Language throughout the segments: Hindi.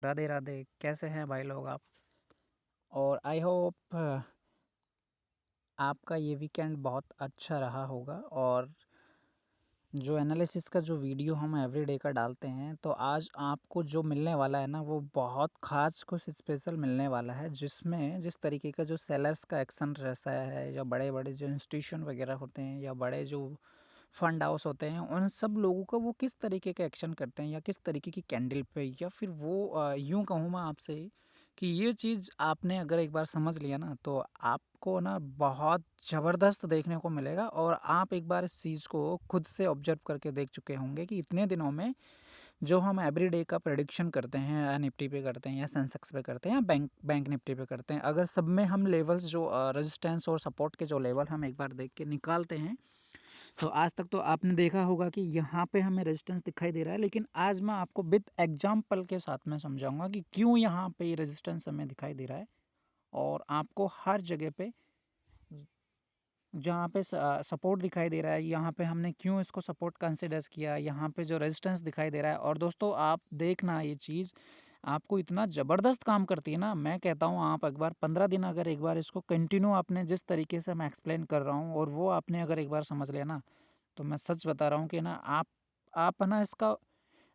राधे राधे। कैसे हैं भाई लोग आप? और आई होप आपका ये वीकेंड बहुत अच्छा रहा होगा। और जो एनालिसिस का जो वीडियो हम एवरीडे का डालते हैं, तो आज आपको जो मिलने वाला है ना, वो बहुत ख़ास कुछ स्पेशल मिलने वाला है, जिसमें जिस तरीके का जो सेलर्स का एक्शन रहता है, या बड़े बड़े जो इंस्टीट्यूशन वगैरह होते हैं, या बड़े जो फंड हाउस होते हैं, उन सब लोगों का वो किस तरीके का एक्शन करते हैं, या किस तरीके की कैंडल पे, या फिर वो यूं कहूँ मैं आपसे कि ये चीज़ आपने अगर एक बार समझ लिया ना, तो आपको ना बहुत ज़बरदस्त देखने को मिलेगा। और आप एक बार इस चीज़ को खुद से ऑब्जर्व करके देख चुके होंगे कि इतने दिनों में जो हम एवरीडे का प्रेडिक्शन करते हैं, या निफ्टी पे करते हैं, या सेंसेक्स पे करते हैं, या बैंक बैंक निफ्टी पे करते हैं, अगर सब में हम लेवल्स जो रेजिस्टेंस और सपोर्ट के जो लेवल हम एक बार देख के निकालते हैं, तो आज तक तो आपने देखा होगा कि यहाँ पे हमें रेजिस्टेंस दिखाई दे रहा है। लेकिन आज मैं आपको विद एग्जाम्पल के साथ में समझाऊंगा कि क्यों यहाँ पे ये रेजिस्टेंस हमें दिखाई दे रहा है। और आपको हर जगह पे जहाँ पे सपोर्ट दिखाई दे रहा है, यहाँ पे हमने क्यों इसको सपोर्ट कंसिडर किया, यहाँ पे जो रेजिस्टेंस दिखाई दे रहा है। और दोस्तों आप देखना, ये चीज़ आपको इतना ज़बरदस्त काम करती है ना, मैं कहता हूँ आप एक बार 15 दिन अगर एक बार इसको कंटिन्यू आपने जिस तरीके से मैं एक्सप्लेन कर रहा हूँ, और वो आपने अगर एक बार समझ लिया ना, तो मैं सच बता रहा हूँ कि ना आप है ना इसका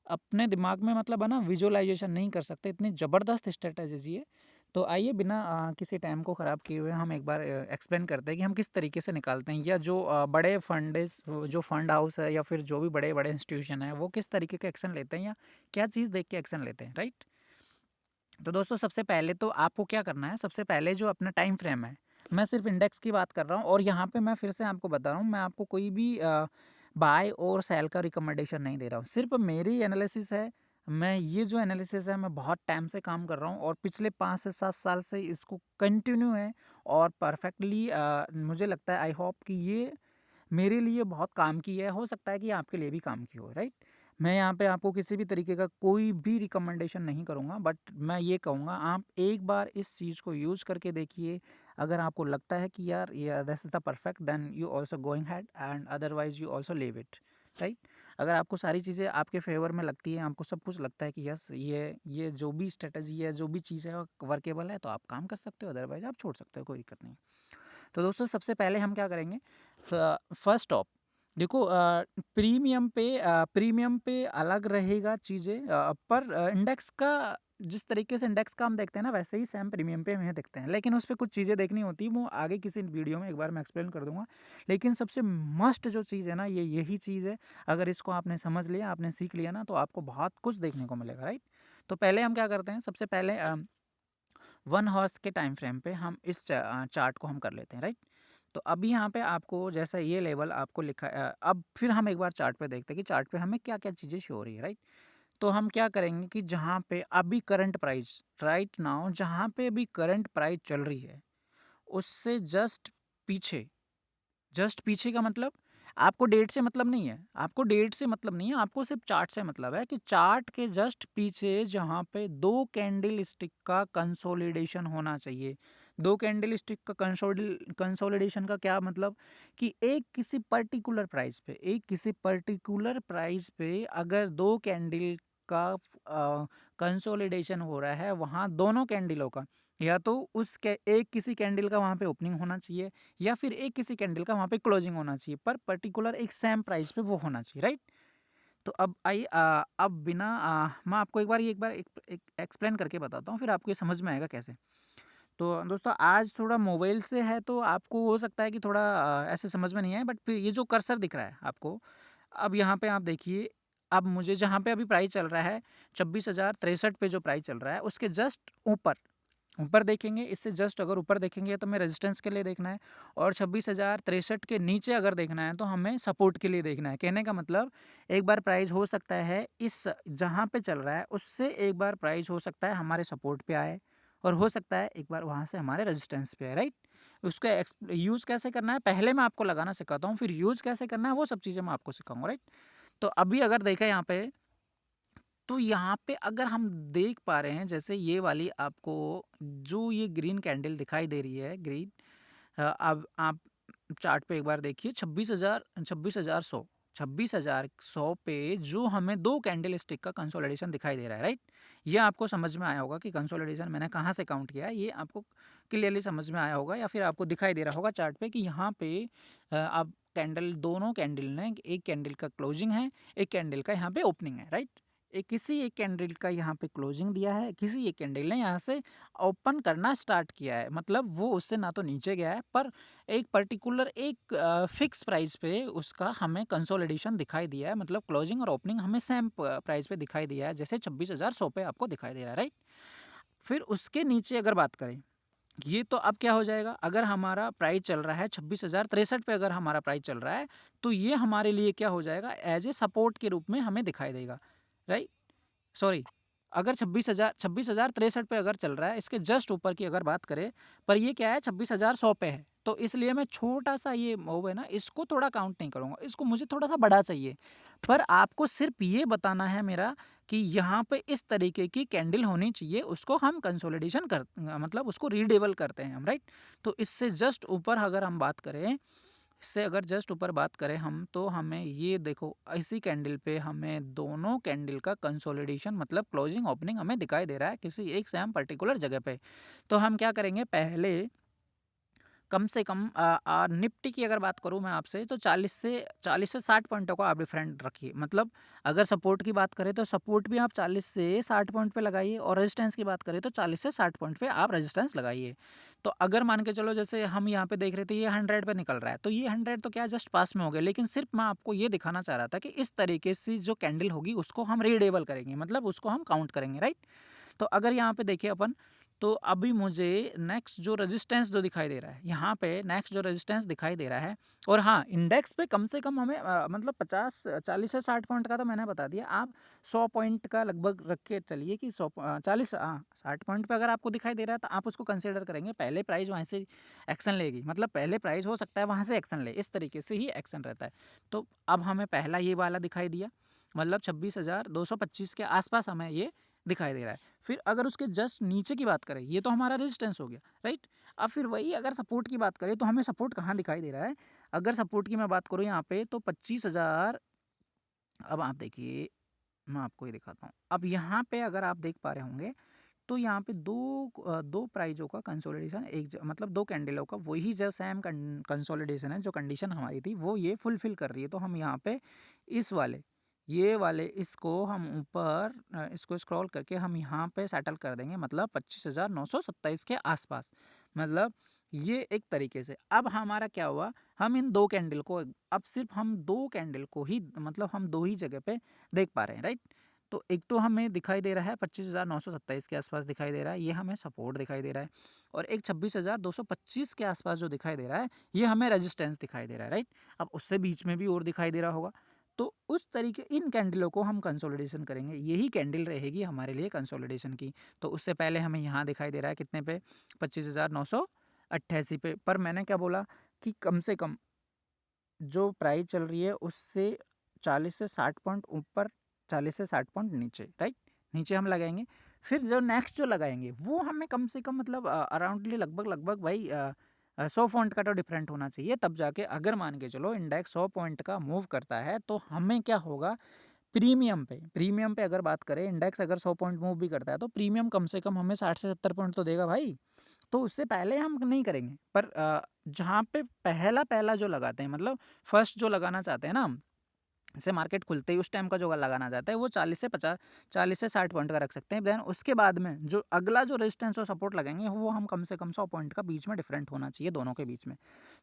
अपने दिमाग में मतलब है ना विजुअलाइजेशन नहीं कर सकते, इतनी ज़बरदस्त स्ट्रेटजी है। तो आइए बिना किसी टाइम को ख़राब किए हुए हम एक बार एक्सप्लेन करते हैं कि हम किस तरीके से निकालते हैं, या जो बड़े जो फंड हाउस है, या फिर जो भी बड़े बड़े इंस्टीट्यूशन है, वो किस तरीके के एक्शन लेते हैं, या क्या चीज़ देख के एक्शन लेते हैं, राइट। तो दोस्तों सबसे पहले तो आपको क्या करना है, सबसे पहले जो अपना टाइम फ्रेम है, मैं सिर्फ इंडेक्स की बात कर रहा हूँ। और यहाँ पे मैं फिर से आपको बता रहा हूँ, मैं आपको कोई भी बाय और सेल का रिकमेंडेशन नहीं दे रहा हूँ, सिर्फ मेरी एनालिसिस है। मैं ये जो एनालिसिस है, मैं बहुत टाइम से काम कर रहा हूँ, और पिछले 5 से 7 साल से इसको कंटिन्यू है। और परफेक्टली मुझे लगता है, आई होप कि ये मेरे लिए बहुत काम की है, हो सकता है कि आपके लिए भी काम की हो, राइट। मैं यहाँ पे आपको किसी भी तरीके का कोई भी रिकमेंडेशन नहीं करूँगा, बट मैं ये कहूँगा आप एक बार इस चीज़ को यूज़ करके देखिए। अगर आपको लगता है कि यार ये this is the perfect, then you also going had, and otherwise you also leave it, right. अगर आपको सारी चीज़ें आपके फेवर में लगती हैं, आपको सब कुछ लगता है कि यस ये जो भी स्ट्रेटजी है, जो भी चीज़ है, वर्केबल है, तो आप काम कर सकते हो, अदरवाइज आप छोड़ सकते हो, कोई दिक्कत नहीं। तो दोस्तों सबसे पहले हम क्या करेंगे, फर्स्ट ऑफ देखो, प्रीमियम पे अलग रहेगा चीज़ें, पर इंडेक्स का जिस तरीके से इंडेक्स का हम देखते हैं ना, वैसे ही सेम प्रीमियम पे हमें देखते हैं। लेकिन उस पर कुछ चीज़ें देखनी होती है, वो आगे किसी वीडियो में एक बार मैं एक्सप्लेन कर दूंगा। लेकिन सबसे मस्ट जो चीज़ है ना, ये यही चीज़ है। अगर इसको आपने समझ लिया, आपने सीख लिया ना, तो आपको बहुत कुछ देखने को मिलेगा, राइट। तो पहले हम क्या करते हैं, सबसे पहले 1 हॉर्स के टाइम फ्रेम पे हम इस चार्ट को हम कर लेते हैं, राइट। तो अभी यहाँ पे आपको जैसा ये लेवल आपको लिखा अब फिर हम एक बार चार्ट पे देखते हैं कि चार्ट पे हमें क्या क्या चीज़ें शो हो रही है, राइट। तो हम क्या करेंगे कि जहाँ पे अभी करंट प्राइस, राइट नाउ जहाँ पे अभी करंट प्राइस चल रही है, उससे पीछे जस्ट पीछे का मतलब, आपको डेट से मतलब नहीं है, आपको डेट से मतलब नहीं है, आपको सिर्फ चार्ट से मतलब है कि चार्ट के जस्ट पीछे जहाँ पे 2 कैंडल स्टिक का कंसोलिडेशन होना चाहिए। 2 कैंडल स्टिक का कंसोलिडेशन का क्या मतलब, कि एक किसी पर्टिकुलर प्राइस पे अगर 2 कैंडल का कंसोलिडेशन हो रहा है, वहाँ दोनों कैंडलों का, या तो एक किसी कैंडल का वहाँ पे ओपनिंग होना चाहिए, या फिर एक किसी कैंडल का वहाँ पे क्लोजिंग होना चाहिए, पर पर्टिकुलर एक सेम प्राइस पे वो होना चाहिए, राइट। तो अब आइए, अब बिना मैं आपको एक एक्सप्लेन करके बताता हूँ, फिर आपको ये समझ में आएगा कैसे। तो दोस्तों आज थोड़ा मोबाइल से है, तो आपको हो सकता है कि थोड़ा ऐसे समझ में नहीं आए, बट फिर ये जो कर्सर दिख रहा है आपको, अब यहाँ पे आप देखिए, अब मुझे जहाँ पे अभी प्राइस चल रहा है 26,063 पे जो प्राइस चल रहा है, उसके जस्ट ऊपर ऊपर देखेंगे, इससे जस्ट अगर ऊपर देखेंगे तो हमें रेजिस्टेंस के लिए देखना है, और 26,063 के नीचे अगर देखना है तो हमें सपोर्ट के लिए देखना है। कहने का मतलब, एक बार प्राइस हो सकता है इस जहाँ पे चल रहा है उससे एक बार प्राइस हो सकता है हमारे सपोर्ट पे आए, और हो सकता है एक बार वहाँ से हमारे रेजिस्टेंस पे आए, राइट। उसका यूज़ कैसे करना है पहले मैं आपको लगाना सिखाता हूँ, फिर यूज़ कैसे करना है वो सब चीज़ें मैं आपको सिखाऊंगा, राइट। तो अभी अगर देखें यहाँ पे, तो यहाँ पे अगर हम देख पा रहे हैं, जैसे ये वाली आपको जो ये ग्रीन कैंडल दिखाई दे रही है, ग्रीन, अब आप चार्ट पे एक बार देखिए, 26,100, 26,100 पे जो हमें 2 कैंडल स्टिक का कंसोलिडेशन दिखाई दे रहा है, राइट? ये आपको समझ में आया होगा कि कंसोलिडेशन मैंने कहाँ से काउंट किया है, ये आपको क्लियरली समझ में आया होगा या फिर आपको दिखाई दे रहा होगा चार्ट पे कि यहाँ पे आप कैंडल, दोनों कैंडल ने, एक कैंडल का क्लोजिंग है, एक कैंडल का यहाँ पे ओपनिंग है, राइट? किसी एक कैंडल का यहाँ पे क्लोजिंग दिया है, किसी एक कैंडल ने यहाँ से ओपन करना स्टार्ट किया है, मतलब वो उससे ना तो नीचे गया है पर एक पर्टिकुलर एक फिक्स प्राइस पे उसका हमें कंसोलिडेशन दिखाई दिया है, मतलब क्लोजिंग और ओपनिंग हमें सेम प्राइस पे दिखाई दिया है, जैसे 26,100 पे आपको दिखाई दे रहा है, राइट? फिर उसके नीचे अगर बात करें, ये तो अब क्या हो जाएगा, अगर हमारा प्राइस चल रहा है 26,063 पे, अगर हमारा प्राइस चल रहा है तो ये हमारे लिए क्या हो जाएगा, एज ए सपोर्ट के रूप में हमें दिखाई देगा, राइट? सॉरी, अगर 26,063 पे अगर चल रहा है, इसके जस्ट ऊपर की अगर बात करें, पर ये क्या है 26,100 पे है, तो इसलिए मैं छोटा सा ये मूव है ना, इसको थोड़ा काउंट नहीं करूँगा, इसको मुझे थोड़ा सा बड़ा चाहिए। पर आपको सिर्फ ये बताना है मेरा कि यहाँ पे इस तरीके की कैंडल होनी चाहिए, उसको हम कंसोलिडेशन कर, मतलब उसको रीडेवल करते हैं हम, राइट? तो इससे जस्ट ऊपर अगर हम बात करें, इससे अगर जस्ट ऊपर बात करें हम, तो हमें ये देखो, इसी कैंडल पे हमें दोनों कैंडल का कंसोलिडेशन, मतलब क्लोजिंग ओपनिंग हमें दिखाई दे रहा है किसी एक सेम पर्टिकुलर जगह पे। तो हम क्या करेंगे, पहले कम से कम निफ्टी की अगर बात करूँ मैं आपसे, तो 40 से 60 पॉइंटों का आप डिफरेंट रखिए, मतलब अगर सपोर्ट की बात करें तो सपोर्ट भी आप 40 से 60 पॉइंट पे लगाइए, और रेजिस्टेंस की बात करें तो 40 से 60 पॉइंट पे आप रेजिस्टेंस लगाइए। तो अगर मान के चलो, जैसे हम यहाँ पे देख रहे थे ये 100 पे निकल रहा है, तो ये 100 तो क्या जस्ट पास में हो गया, लेकिन सिर्फ मैं आपको ये दिखाना चाह रहा था कि इस तरीके से जो कैंडल होगी उसको हम रीडेबल करेंगे, मतलब उसको हम काउंट करेंगे, राइट? तो अगर यहाँ पे देखिए अपन, तो अभी मुझे नेक्स्ट जो रेजिस्टेंस जो दिखाई दे रहा है, यहाँ पे नेक्स्ट जो रेजिस्टेंस दिखाई दे रहा है, और हाँ, इंडेक्स पे कम से कम हमें मतलब 40 से 60 पॉइंट का तो मैंने बता दिया, आप 100 पॉइंट का लगभग रख के चलिए कि 40, हाँ, 60 पॉइंट पे अगर आपको दिखाई दे रहा है तो आप उसको कंसिडर करेंगे, पहले प्राइस वहाँ से एक्शन लेगी, मतलब पहले प्राइस हो सकता है वहाँ से एक्शन ले, इस तरीके से ही एक्शन रहता है। तो अब हमें पहला ये वाला दिखाई दिया, मतलब 26,225 के आसपास हमें ये दिखाई दे रहा है। फिर अगर उसके जस्ट नीचे की बात करें, ये तो हमारा रेजिस्टेंस हो गया, राइट? अब फिर वही अगर सपोर्ट की बात करें तो हमें सपोर्ट कहाँ दिखाई दे रहा है, अगर सपोर्ट की मैं बात करूँ यहाँ पे, तो 25,000, अब आप देखिए, मैं आपको ये दिखाता हूँ, अब यहाँ पे अगर आप देख पा रहे होंगे, तो यहाँ पे दो प्राइजों का कंसोलिडेशन, मतलब दो कैंडलों का वही जो सेम कंसोलिडेशन है, जो कंडीशन हमारी थी वो ये फुलफिल कर रही है। तो हम यहाँ पे इस वाले, ये वाले, इसको हम ऊपर इसको स्क्रॉल करके हम यहाँ पे सेटल कर देंगे, मतलब 25,927 के आसपास, मतलब ये एक तरीके से। अब हमारा क्या हुआ, हम इन दो कैंडल को, अब सिर्फ हम दो कैंडल को ही, मतलब हम दो ही जगह पे देख पा रहे हैं, राइट? तो एक तो हमें दिखाई दे रहा है 25,927 के आसपास दिखाई दे रहा है, ये हमें सपोर्ट दिखाई दे रहा है, और एक 26,225 के आसपास जो दिखाई दे रहा है, ये हमें रेजिस्टेंस दिखाई दे रहा है, राइट? अब उससे बीच में भी और दिखाई दे रहा होगा, तो उस तरीके इन कैंडलों को हम कंसोलिडेशन करेंगे, यही कैंडल रहेगी हमारे लिए कंसोलिडेशन की। तो उससे पहले हमें यहाँ दिखाई दे रहा है कितने पे, 25,988 पे, पर मैंने क्या बोला कि कम से कम जो प्राइस चल रही है उससे 40 से 60 पॉइंट ऊपर, 40 से 60 पॉइंट नीचे, राइट? नीचे हम लगाएंगे, फिर जो नेक्स्ट जो लगाएंगे वो हमें कम से कम, मतलब अराउंडली लगभग भाई 100 पॉइंट का तो डिफरेंट होना चाहिए, तब जाके अगर मान के चलो इंडेक्स 100 पॉइंट का मूव करता है तो हमें क्या होगा, प्रीमियम पे अगर बात करें, इंडेक्स अगर 100 पॉइंट मूव भी करता है तो प्रीमियम कम से कम हमें 60 से 70 पॉइंट तो देगा भाई। तो उससे पहले हम नहीं करेंगे, पर जहाँ पे पहला पहला जो लगाते हैं, मतलब फर्स्ट जो लगाना चाहते हैं ना हम, जैसे मार्केट खुलते ही उस टाइम का जो लगाना चाहता है वो 40 से 60 पॉइंट का रख सकते हैं। देन उसके बाद में जो अगला जो रेजिस्टेंस और सपोर्ट लगाएंगे वो हम कम से कम 100 पॉइंट का बीच में डिफरेंट होना चाहिए दोनों के बीच में।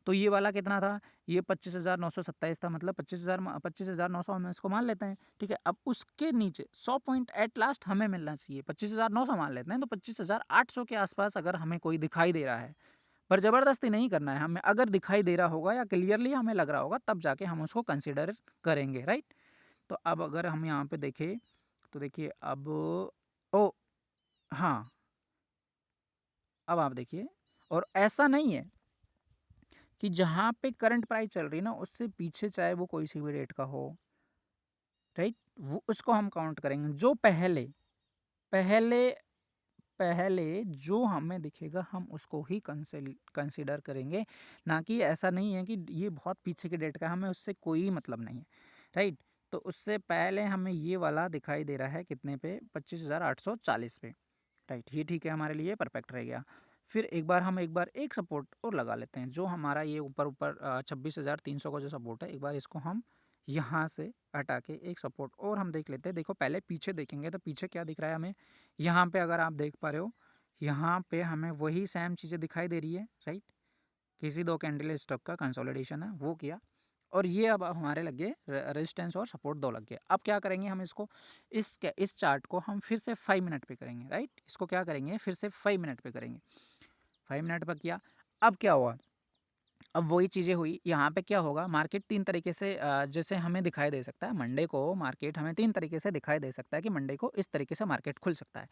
तो ये वाला कितना था, ये 25,927 था, मतलब 25,900 हम इसको मान लेते हैं, ठीक है? अब उसके नीचे 100 पॉइंट एट लास्ट हमें मिलना चाहिए, 25,900 मान लेते हैं, तो 25,800 के आसपास अगर हमें कोई दिखाई दे रहा है, पर ज़बरदस्ती नहीं करना है हमें, अगर दिखाई दे रहा होगा या क्लियरली हमें लग रहा होगा तब जाके हम उसको कंसिडर करेंगे, राइट? तो अब अगर हम यहाँ पे देखें, तो देखिए अब, ओ हाँ, अब आप देखिए, और ऐसा नहीं है कि जहाँ पे करंट प्राइस चल रही है ना उससे पीछे चाहे वो कोई सी भी रेट का हो, राइट, वो उसको हम काउंट करेंगे, जो पहले पहले पहले जो हमें दिखेगा हम उसको ही कंसिडर करेंगे, ना कि ऐसा नहीं है कि ये बहुत पीछे के डेट का है, हमें उससे कोई मतलब नहीं है। राइट। तो उससे पहले हमें ये वाला दिखाई दे रहा है कितने पे, 25,840 पे, राइट। ये ठीक है, हमारे लिए परफेक्ट रह गया। फिर एक बार एक सपोर्ट और लगा लेते हैं, जो हमारा ये ऊपर ऊपर 26,300 का जो सपोर्ट है, एक बार इसको हम यहाँ से हटा के एक सपोर्ट और हम देख लेते हैं। देखो पहले पीछे देखेंगे तो पीछे क्या दिख रहा है हमें, यहाँ पे अगर आप देख पा रहे हो, यहाँ पे हमें वही सेम चीज़ें दिखाई दे रही है, राइट। किसी दो कैंडल स्टॉक का कंसोलिडेशन है वो किया, और ये अब हमारे लग गए रेजिस्टेंस और सपोर्ट दो लग गए। अब क्या करेंगे हम इसको, इस चार्ट को हम फिर से 5 मिनट पे करेंगे, राइट। इसको क्या करेंगे, फिर से 5 मिनट पे करेंगे। 5 मिनट पर किया, अब क्या हुआ, अब वही चीज़ें हुई। यहाँ पे क्या होगा, मार्केट 3 तरीके से जैसे हमें दिखाई दे सकता है मंडे को, मार्केट हमें 3 तरीके से दिखाई दे सकता है कि मंडे को इस तरीके से मार्केट खुल सकता है।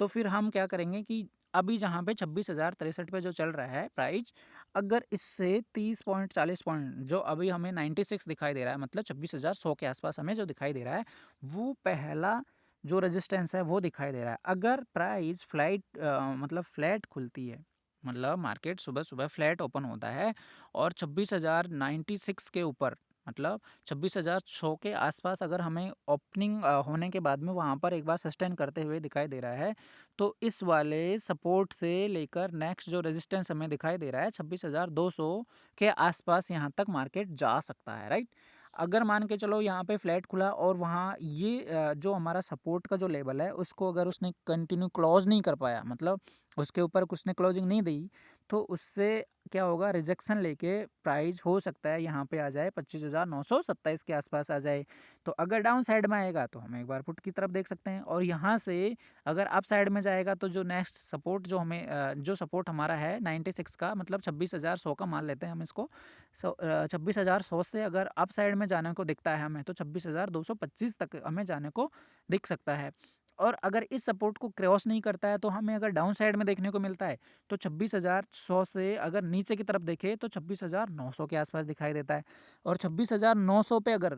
तो फिर हम क्या करेंगे कि अभी जहाँ पे 26,063 पे जो चल रहा है प्राइस, अगर इससे 30 पॉइंट 40 पॉइंट, जो अभी हमें 96 दिखाई दे रहा है, मतलब 26,100 के आसपास हमें जो दिखाई दे रहा है, वो पहला जो रेजिस्टेंस है वो दिखाई दे रहा है। अगर प्राइस मतलब फ्लैट खुलती है, मतलब मार्केट सुबह सुबह फ्लैट ओपन होता है और 26,096 के ऊपर, मतलब 26,100 के आसपास अगर हमें ओपनिंग होने के बाद में वहाँ पर एक बार सस्टेन करते हुए दिखाई दे रहा है, तो इस वाले सपोर्ट से लेकर नेक्स्ट जो रेजिस्टेंस हमें दिखाई दे रहा है 26,200 के आसपास, यहाँ तक मार्केट जा सकता है, राइट। अगर मान के चलो यहाँ पे फ्लैट खुला और वहाँ ये जो हमारा सपोर्ट का जो लेवल है उसको अगर उसने कंटिन्यू क्लोज नहीं कर पाया, मतलब उसके ऊपर उसने क्लोजिंग नहीं दी, तो उससे क्या होगा, रिजेक्शन लेके प्राइस हो सकता है यहाँ पे आ जाए 25,927 के आसपास आ जाए। तो अगर डाउन साइड में आएगा तो हम एक बार पुट की तरफ देख सकते हैं, और यहाँ से अगर अप साइड में जाएगा तो जो नेक्स्ट सपोर्ट जो हमें जो सपोर्ट हमारा है 96 का, मतलब 26,100 का मान लेते हैं हम इसको। 26,100 से अगर अप साइड में जाने को दिखता है हमें, तो 26,225 तक हमें जाने को दिख सकता है। और अगर इस सपोर्ट को क्रॉस नहीं करता है तो हमें अगर डाउन साइड में देखने को मिलता है, तो 26,100 से अगर नीचे की तरफ देखें तो 26,900 के आसपास दिखाई देता है। और 26,900 पे अगर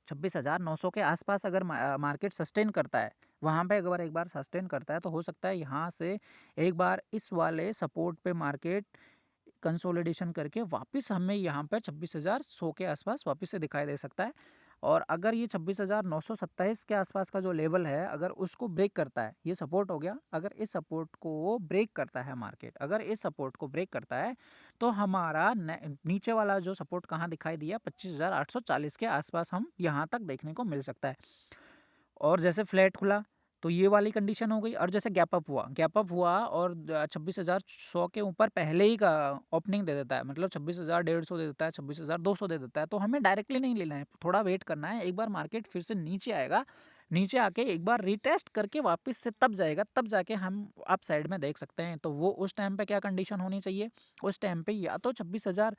26,900 के आसपास अगर मार्केट सस्टेन करता है, वहाँ पे अगर एक बार सस्टेन करता है, तो हो सकता है यहाँ से एक बार इस वाले सपोर्ट पे मार्केट कंसोलिडेशन करके वापस हमें यहाँ पर 26,100 के आसपास वापस से दिखाई दे सकता है। और अगर ये 26,927 के आसपास का जो लेवल है, अगर उसको ब्रेक करता है, ये सपोर्ट हो गया, अगर इस सपोर्ट को ब्रेक करता है मार्केट, अगर इस सपोर्ट को ब्रेक करता है, तो हमारा नीचे वाला जो सपोर्ट कहाँ दिखाई दिया, 25,840 के आसपास हम यहाँ तक देखने को मिल सकता है। और जैसे फ्लैट खुला तो ये वाली कंडीशन हो गई, और जैसे गैप अप हुआ और 26,100 के ऊपर पहले ही का ओपनिंग दे देता है, मतलब 26,150 दे देता है, 26,200 दे देता है, तो हमें डायरेक्टली नहीं लेना है, थोड़ा वेट करना है। एक बार मार्केट फिर से नीचे आएगा, नीचे आके एक बार रिटेस्ट करके वापस से तब जाएगा, तब जाके हम अप साइड में देख सकते हैं। तो वो उस टाइम पे क्या कंडीशन होनी चाहिए, उस टाइम पे या तो 26,000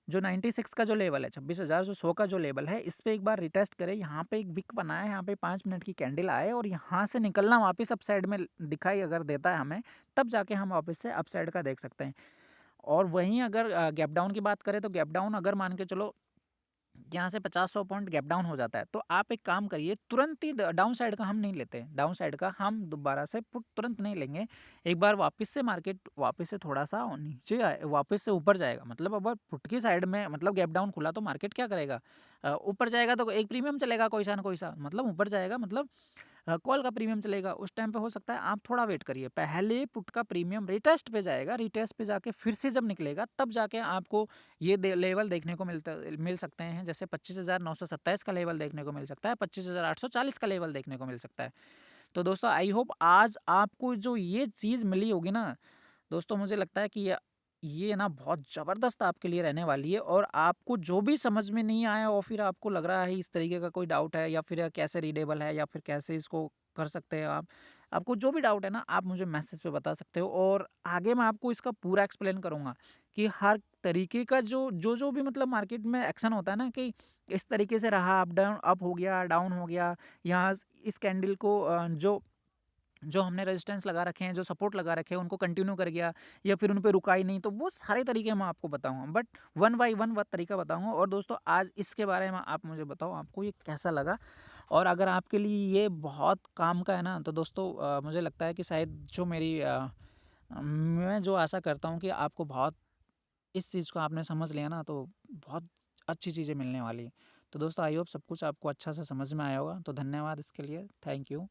जो 96 का जो लेवल है, 26,100 का जो लेवल है, इस पे एक बार रिटेस्ट करें, यहाँ पे एक विक बनाए, यहाँ पे 5 मिनट की कैंडल आए और यहाँ से निकलना वापस अप साइड में दिखाई अगर देता है हमें, तब जाके हम वापस से अप साइड का देख सकते हैं। और वहीं अगर गैप डाउन की बात करें, तो गैप डाउन अगर मान के चलो यहाँ से 50-100 पॉइंट गैप डाउन हो जाता है, तो आप एक काम करिए, तुरंत ही डाउन साइड का हम नहीं लेते, डाउन साइड का हम दोबारा से पुट तुरंत नहीं लेंगे। एक बार वापस से मार्केट वापस से थोड़ा सा नीचे आए, वापस से ऊपर जाएगा, मतलब अगर पुट की साइड में मतलब गैप डाउन खुला तो मार्केट क्या करेगा, ऊपर जाएगा तो एक प्रीमियम चलेगा कोई सा ना कोई सा, मतलब ऊपर जाएगा, मतलब कॉल का प्रीमियम चलेगा। उस टाइम पे हो सकता है आप थोड़ा वेट करिए, पहले पुट का प्रीमियम रिटेस्ट पे जाएगा, रिटेस्ट पे जाके फिर से जब निकलेगा, तब जाके आपको ये लेवल देखने को मिल सकते हैं, जैसे 25,927 का लेवल देखने को मिल सकता है, 25,840 का लेवल देखने को मिल सकता है। तो दोस्तों आई होप आज आपको जो ये चीज़ मिली होगी ना दोस्तों, मुझे लगता है कि ये ना बहुत ज़बरदस्त आपके लिए रहने वाली है। और आपको जो भी समझ में नहीं आया और फिर आपको लग रहा है इस तरीके का कोई डाउट है, या फिर कैसे रीडेबल है, या फिर कैसे इसको कर सकते हैं आप, आपको जो भी डाउट है ना, आप मुझे मैसेज पे बता सकते हो, और आगे मैं आपको इसका पूरा एक्सप्लेन करूँगा कि हर तरीके का जो भी मतलब मार्केट में एक्शन होता है ना, कि इस तरीके से रहा, अप डाउन, अप हो गया, डाउन हो गया, यहाँ इस कैंडल को जो हमने रेजिस्टेंस लगा रखे हैं, जो सपोर्ट लगा रखे हैं, उनको कंटिन्यू कर गया, या फिर उन पे रुका ही नहीं, तो वो सारे तरीके मैं आपको बताऊंगा, बट वन बाई वन वह तरीका बताऊंगा। और दोस्तों आज इसके बारे में आप मुझे बताओ आपको ये कैसा लगा, और अगर आपके लिए ये बहुत काम का है ना, तो दोस्तों मुझे लगता है कि शायद जो मैं जो आशा करता हूँ कि आपको बहुत इस चीज़ को आपने समझ लिया ना, तो बहुत अच्छी चीज़ें मिलने वाली है। तो दोस्तों आई होप सब कुछ आपको अच्छा से समझ में आया होगा। तो धन्यवाद इसके लिए, थैंक यू।